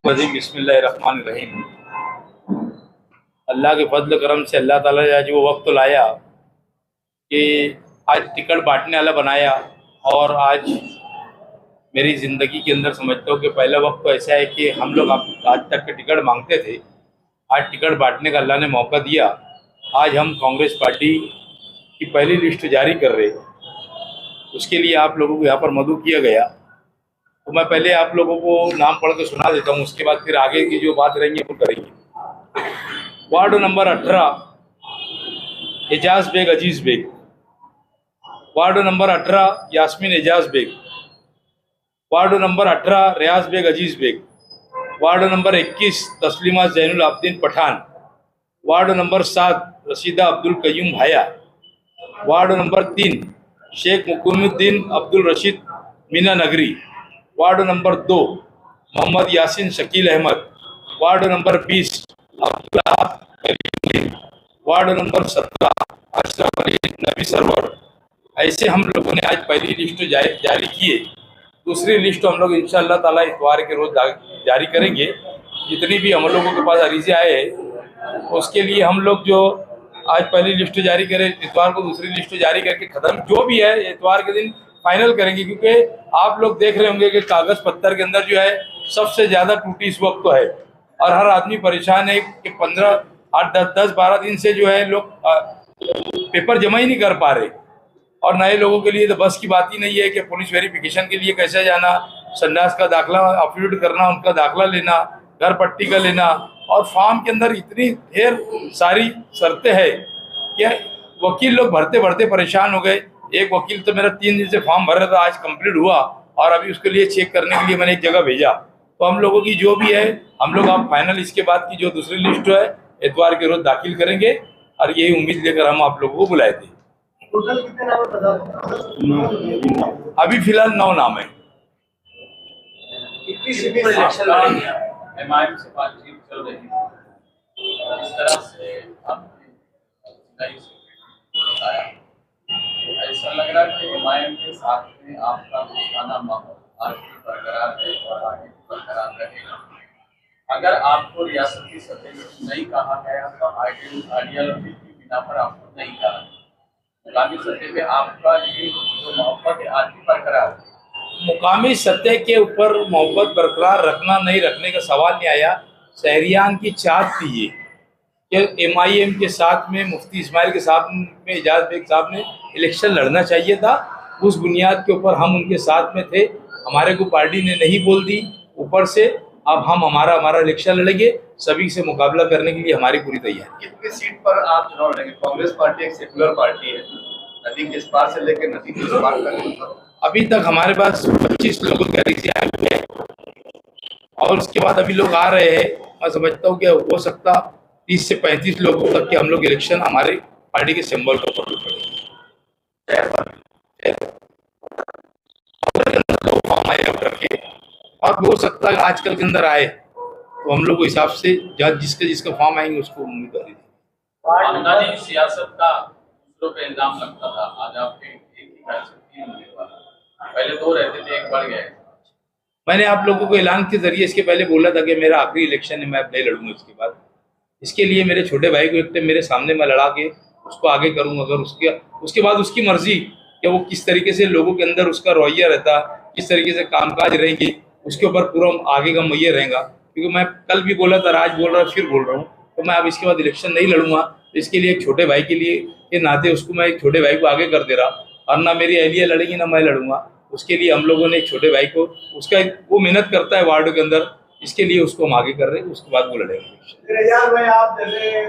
बिस्मिल्लाहिर्रहमानिर्रहीम। अल्लाह के फजल करम से अल्लाह ताला ने आज वो वक्त तो लाया कि आज टिकट बांटने वाला बनाया। और आज मेरी ज़िंदगी के अंदर समझता हूँ कि पहला वक्त तो ऐसा है कि हम लोग आज तक के टिकट मांगते थे, आज टिकट बांटने का अल्लाह ने मौका दिया। आज हम कांग्रेस पार्टी की पहली लिस्ट जारी कर रहे, उसके लिए आप लोगों को यहाँ पर मदऊ किया गया। तो मैं पहले आप लोगों को नाम पढ़ के सुना देता हूँ, उसके बाद फिर आगे की जो बात रहेंगी वो करेंगे। Ward number 18 Ejaz Baig Aziz Baig, ward number 18 Yasmin Ejaz Baig, ward number 18 Riyaz Baig Aziz Baig, ward number 21 Taslima Zainul Abidin Pathan, ward number 7 Rashida Abdul Qayyum Bhaya, ward number 3 Sheikh Mukumuddin Abdul Rashid Meena Nagri, ward number 2 Mohammad Yasin Shakeel Ahmed, ward number 20 ward number 17 Ashraf Ali Nabi Sarwar. ऐसे हम लोगों ने आज पहली लिस्ट जारी की है। दूसरी लिस्ट हम लोग इंशाअल्लाह ताला इतवार के रोज जारी करेंगे। जितनी भी हम लोगों के पास अरीज़े आए हैं उसके लिए हम लोग जो आज पहली लिस्ट जारी करें, इतवार को दूसरी लिस्ट जारी करके ख़त्म जो भी है इतवार के दिन फाइनल करेंगे। क्योंकि आप लोग देख रहे होंगे कि कागज़ पत्थर के अंदर जो है सबसे ज़्यादा टूटी इस वक्त तो है, और हर आदमी परेशान है कि 15 8 10 12 दिन से जो है लोग पेपर जमा ही नहीं कर पा रहे। और नए लोगों के लिए तो बस की बात ही नहीं है कि पुलिस वेरिफिकेशन के लिए कैसे जाना, संडास का दाखला अफिडेविट करना, उनका दाखला लेना, घर पट्टी का लेना, और फॉर्म के अंदर इतनी ढेर सारी शर्तें हैं कि वकील लोग भरते भरते परेशान हो गए। एक वकील तो मेरा 3 दिन से फॉर्म भर रहा था, आज कंप्लीट हुआ और अभी उसके लिए चेक करने के लिए मैंने एक जगह भेजा। तो हम लोगों की जो भी है हम लोग आप फाइनल इसके बाद की जो दूसरी लिस्ट है इतवार के रोज दाखिल करेंगे, और यही उम्मीद लेकर हम आप लोगों को बुलाए थे। टोटल कितने नाम बता? अभी फिलहाल 9 नाम है। कितनी सीट पर इलेक्शन लड़ेंगे? एमआईएम से बातचीत चल रही है, जिस तरह से आपने बताया, ऐसा लग रहा है कि एमआईएम के साथ में आपका दोस्ताना माहौल आज भी बरकरार है और आगे भी बरकरार रहेगा। अगर आपको रियासती सतह में नहीं कहा गया तो आइडियोलॉजी की बिना पर आपको नहीं कहा, मुकामी सतह पे आपका ये जो मोहब्बत है आज भी बरकरार है। मुकामी सतह के ऊपर मोहब्बत बरकरार रखना नहीं रखने का सवाल नहीं आया। शहरियान की चाहत थी ये कि एमआईएम के साथ में मुफ्ती इस्माइल के साथ में एजाज बेग साहब ने इलेक्शन लड़ना चाहिए था। उस बुनियाद के ऊपर हम उनके साथ में थे, हमारे को पार्टी ने नहीं बोल दी ऊपर से। अब हम हमारा इलेक्शन लड़ेंगे, सभी से मुकाबला करने के लिए हमारी पूरी तैयारी है। कितनी सीट पर आप चुनाव लड़ेंगे? कांग्रेस पार्टी एक सेकुलर पार्टी है, नदी के इस पार से लेकर नदी के उस पार तक अभी तक हमारे पास 25 लोगों के अरीज़े आए हुए हैं, और उसके बाद अभी लोग आ रहे हैं। मैं समझता हूँ कि हो सकता 30 से 35 लोगों तक के हम लोग इलेक्शन हमारे पार्टी के सिंबल पर करेंगे। और हो सकता है आजकल के अंदर आए तो हम लोग को हिसाब से जिसका फॉर्म आएंगे उसको उम्मीदवारी देंगे। खानदानी सियासत का दूसरों पे इल्जाम लगता था, आज आपके एक ही घर से 3 उम्मीदवार, पहले 2 रहते थे, 1 बढ़ गए। मैंने आप लोगों को ऐलान के जरिए इसके पहले बोला था कि मेरा आखिरी इलेक्शन है, मैं अब नहीं लड़ूंगा इसके बाद। इसके लिए मेरे छोटे भाई को एक मेरे सामने मैं लड़ा के उसको आगे करूंगा। अगर उसके बाद उसकी मर्जी कि वो किस तरीके से लोगों के अंदर उसका रवैया रहता, किस तरीके से कामकाज रहेंगे, उसके ऊपर पूरा आगे का मुहैया रहेगा। क्योंकि मैं कल भी बोला था, आज बोल रहा, फिर बोल रहा हूँ, तो मैं अब इसके बाद इलेक्शन नहीं लड़ूंगा। इसके लिए एक छोटे भाई के लिए के नाते उसको मैं एक छोटे भाई को आगे कर दे रहा, और ना मेरी अहलिया लड़ेगी ना मैं लड़ूंगा। उसके लिए हम लोगों ने एक छोटे भाई को, उसका वो मेहनत करता है वार्ड के अंदर, इसके लिए उसको हम आगे कर रहे हैं, उसके बाद वो लड़ेंगे। यार भाई आप जैसे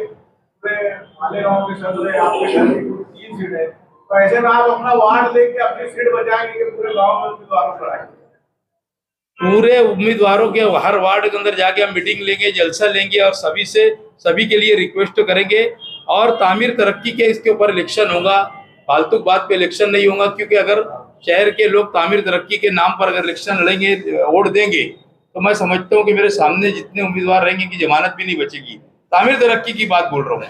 मालेगांव के सदर आपके घर की 3 सीट है, तो ऐसे में आप अपना वार्ड लेके अपनी सीट बचाएंगे कि पूरे गांव में उम्मीदवारों पर आएंगे? पूरे उम्मीदवारों के हर वार्ड के अंदर जाके हम मीटिंग लेंगे, जलसा लेंगे, और सभी के लिए रिक्वेस्ट करेंगे। और तामीर तरक्की के इसके ऊपर इलेक्शन होगा, फालतू बात पे इलेक्शन नहीं होगा। क्योंकि अगर शहर के लोग तामीर तरक्की के नाम पर अगर इलेक्शन लड़ेंगे, वोट देंगे, तो मैं समझता हूँ कि मेरे सामने जितने उम्मीदवार रहेंगे की जमानत भी नहीं बचेगी। तामीर तरक्की की बात बोल रहा हूँ।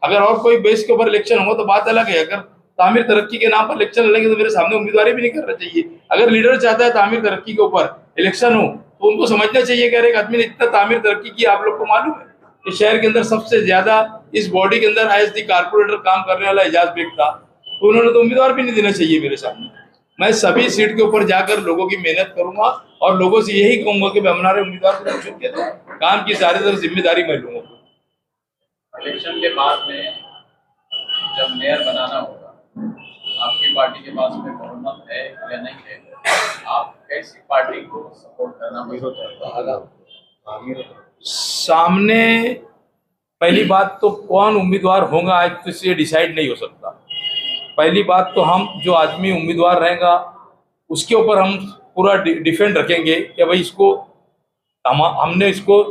अगर और कोई बेस के ऊपर इलेक्शन होगा तो बात अलग है। अगर तामीर तरक्की के नाम पर इलेक्शन लड़ेंगे तो मेरे सामने उम्मीदवारी भी नहीं करना चाहिए। अगर लीडर चाहता है तामीर तरक्की के ऊपर इलेक्शन हो तो उनको समझना चाहिए कि अरे एक आदमी ने इतना तामीर तरक्की की, आप लोग को मालूम है कि शहर के अंदर सबसे ज्यादा इस बॉडी के अंदर ISD कारपोरेटर काम करने वाला एजाज बेग था, तो उन्होंने तो उम्मीदवार भी नहीं देना चाहिए मेरे सामने। मैं सभी सीट के ऊपर जाकर लोगों की मेहनत करूंगा और लोगों से यही कहूंगा कि हमारे उम्मीदवार को चुन के दो, काम की सारी तरह जिम्मेदारी मैं लूंगा। इलेक्शन के बाद में जब मेयर बनाना होगा, आपकी पार्टी के पास में बहुमत है या नहीं है, आप कैसी पार्टी को सपोर्ट करना पसंद करते हैं? सामने पहली बात तो कौन उम्मीदवार होगा आज तो इससे डिसाइड नहीं हो सकता। पहली बात तो हम जो आदमी उम्मीदवार रहेगा उसके ऊपर हम पूरा डिफेंड रखेंगे कि भाई इसको हमने इसको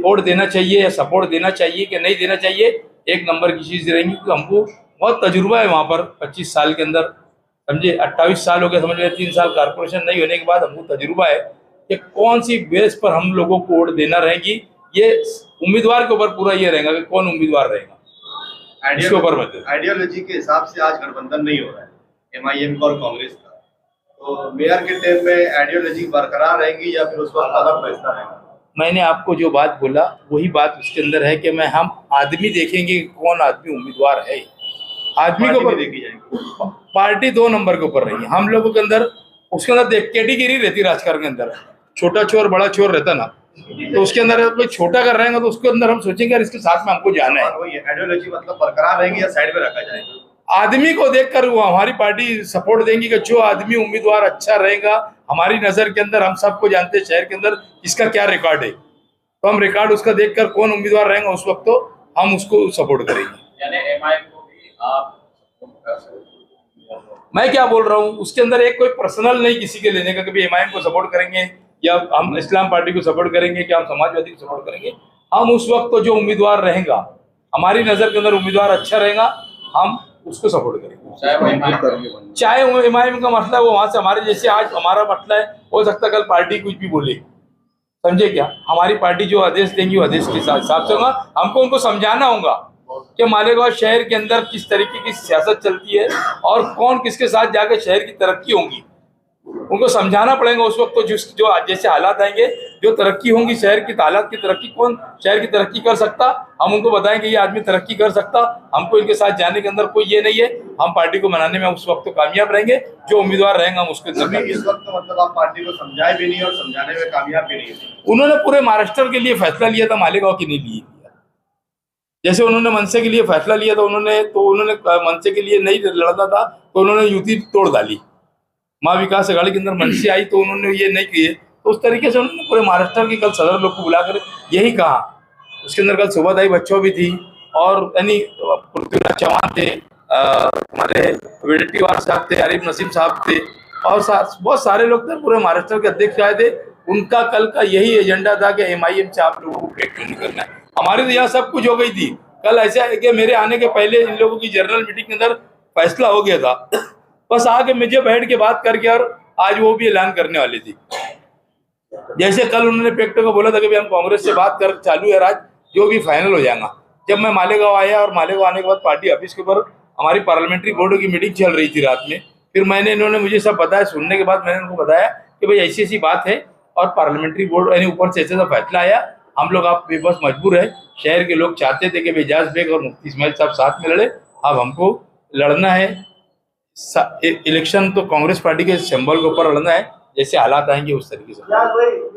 वोट देना चाहिए या सपोर्ट देना चाहिए कि नहीं देना चाहिए, एक नंबर की चीज़ रहेंगी। क्योंकि हमको बहुत तजुर्बा है वहाँ पर 25 साल के अंदर, समझे 28 साल हो गए, समझ लीजिए 3 साल कारपोरेशन नहीं होने के बाद हमको तजुर्बा है कि कौन सी बेस पर हम लोगों को वोट देना रहेगी। ये उम्मीदवार के ऊपर पूरा ये रहेगा कि कौन उम्मीदवार रहेगा, इसके ऊपर मतलब आइडियोलॉजी के हिसाब से आज गठबंधन नहीं हो रहा है MIM का और कांग्रेस का, तो मेयर के टाइम में आइडियोलॉजी बरकरार रहेगी या फिर उस वक्त अलग फैसला रहेगा? मैंने आपको जो बात बोला वही बात उसके अंदर है कि मैं हम आदमी देखेंगे कि कौन आदमी उम्मीदवार है। आदमी के ऊपर देखी जाएगी, पार्टी 2 नंबर के ऊपर रहेगी। हम लोगों के अंदर उसके अंदर देख कैटेगरी रहती राजकारण के अंदर, छोटा चोर बड़ा चोर रहता ना, तो उसके अंदर कोई छोटा कर रहेगा तो उसके अंदर हम सोचेंगे यार इसके साथ में हमको जाना है। और वही आइडियोलॉजी मतलब बरकरार रहेगी या साइड में रखा जाएगा? आदमी को देखकर वो हमारी पार्टी सपोर्ट देंगी कि जो आदमी उम्मीदवार अच्छा रहेगा, हमारी नजर के अंदर हम सबको जानते हैं शहर के अंदर इसका क्या रिकॉर्ड है, तो हम रिकॉर्ड उसका देखकर कौन उम्मीदवार रहेगा उस वक्त तो हम उसको सपोर्ट करेंगे। यानी MIM को भी आप सपोर्ट कर सकते हैं? मैं क्या बोल रहा हूँ उसके अंदर एक कोई पर्सनल नहीं किसी के लेने का, कभी MIM को सपोर्ट करेंगे या हम इस्लाम पार्टी को सपोर्ट करेंगे क्या हम समाजवादी को सपोर्ट करेंगे। हम उस वक्त तो जो उम्मीदवार रहेगा हमारी नजर के अंदर उम्मीदवार अच्छा रहेगा हम उसको सपोर्ट करेंगे, चाहे वो MIM का मसला है वो वहां से हमारे जैसे आज हमारा मसला है, हो सकता है कल पार्टी कुछ भी बोले, समझे क्या। हमारी पार्टी जो आदेश देंगी वो आदेश के हिसाब से होगा। हमको उनको समझाना होगा कि मालेगांव शहर के अंदर किस तरीके की सियासत चलती है और कौन किसके साथ जाकर शहर की तरक्की होगी, उनको समझाना पड़ेगा उस वक्त। तो जो जैसे हालात आएंगे, जो तरक्की होंगी शहर की हालात की तरक्की, कौन शहर की तरक्की कर सकता, हम उनको बताएंगे ये आदमी तरक्की कर सकता, हमको इनके साथ जाने के अंदर कोई ये नहीं है। हम पार्टी को बनाने में उस वक्त तो कामयाब रहेंगे, जो उम्मीदवार रहेंगे हम उसके अंदर। इस वक्त मतलब आप पार्टी को समझाए भी नहीं और समझाने में कामयाब भी नहीं है। उन्होंने पूरे महाराष्ट्र के लिए फैसला लिया था, मालेगांव के नहीं लिए। जैसे उन्होंने मनसे के लिए फैसला लिया था, उन्होंने मनसे के लिए नहीं लड़ना था तो उन्होंने युति तोड़ डाली, माँ विकास अघाड़ी के अंदर मनसे आई तो उन्होंने ये नहीं किए। तो उस तरीके से उन्होंने पूरे महाराष्ट्र की कल सदर लोग को बुलाकर यही कहा। उसके अंदर कल सुभाताई बच्चों भी थी और यानी पृथ्वीराज चौहान थे, हमारे वेडेट्टीवार साहब थे, आरिफ नसीम साहब थे और बहुत सारे लोग थे, पूरे महाराष्ट्र के अध्यक्ष आए थे। उनका कल का यही एजेंडा था कि MIM से आप लोगों को ब्रेक नहीं करना है। हमारी तो यहाँ सब कुछ हो गई थी। कल ऐसा है कि मेरे आने के पहले इन लोगों की जनरल मीटिंग के अंदर फैसला हो गया था, बस आके मुझे बैठ के बात करके और आज वो भी ऐलान करने वाली थी। जैसे कल उन्होंने पेक्टो को बोला था कि हम कांग्रेस से बात कर चालू है राज, जो भी फाइनल हो जाएगा। जब मैं मालेगांव आया और मालेगांव आने के बाद पार्टी ऑफिस के ऊपर हमारी पार्लियामेंट्री बोर्ड की मीटिंग चल रही थी रात में, फिर मैंने इन्होंने मुझे सब बताया। सुनने के बाद मैंने उनको बताया कि भाई ऐसी ऐसी बात है और पार्लियामेंट्री बोर्ड यानी ऊपर से ऐसा फैसला आया, हम लोग आप बेबस मजबूर है। शहर के लोग चाहते थे कि एजाज बेग और मुफ्ती इस्माइल साहब साथ में लड़े, अब हमको लड़ना है इलेक्शन तो कांग्रेस पार्टी के सिंबल के ऊपर लड़ना है, जैसे हालात आएंगे उस तरीके से।